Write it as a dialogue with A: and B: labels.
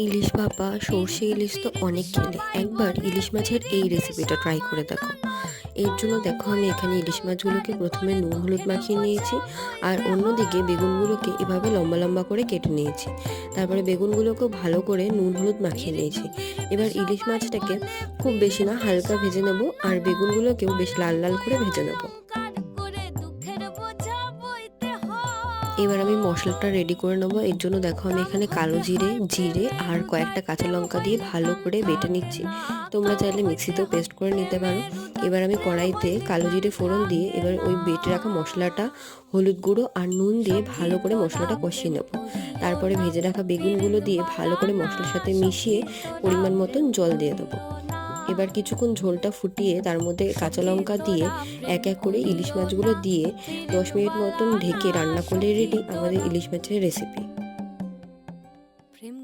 A: ইলিশ ভাপা, সর্ষে ইলিশ তো অনেক খেলে, একবার ইলিশ মাছের এই রেসিপিটা ট্রাই করে দেখো। এর জন্য দেখো আমি এখানে ইলিশ মাছগুলোকে প্রথমে নুন হলুদ মাখিয়ে নিয়েছি, আর অন্যদিকে বেগুনগুলোকে এভাবে লম্বা লম্বা করে কেটে নিয়েছি। তারপরে বেগুনগুলোকেও ভালো করে নুন হলুদ মাখিয়ে নিয়েছি। এবার ইলিশ মাছটাকে খুব বেশি না, হালকা ভেজে নেব, আর বেগুনগুলোকেও বেশ লাল লাল করে ভেজে নেব। এবার আমি মশলাটা রেডি করে নেবো। এর জন্য দেখো আমি এখানে কালো জিরে জিরে আর কয়েকটা কাঁচা লঙ্কা দিয়ে ভালো করে বেটে নিচ্ছি। তোমরা চাইলে মিক্সিতেও পেস্ট করে নিতে পারো। এবার আমি কড়াইতে কালো জিরে ফোড়ন দিয়ে এবার ওই বেটে রাখা মশলাটা, হলুদ গুঁড়ো আর নুন দিয়ে ভালো করে মশলাটা কষিয়ে নেব। তারপরে ভেজে রাখা বেগুনগুলো দিয়ে ভালো করে মশলার সাথে মিশিয়ে পরিমাণ মতন জল দিয়ে দেবো। এবার কিছুক্ষণ ঝোলটা ফুটিয়ে তার মধ্যে কাঁচা লঙ্কা দিয়ে এক এক করে ইলিশ মাছগুলো দিয়ে 10 মিনিট মতন ঢেকে রান্না করলে রেডি আমাদের ইলিশ মাছের রেসিপি।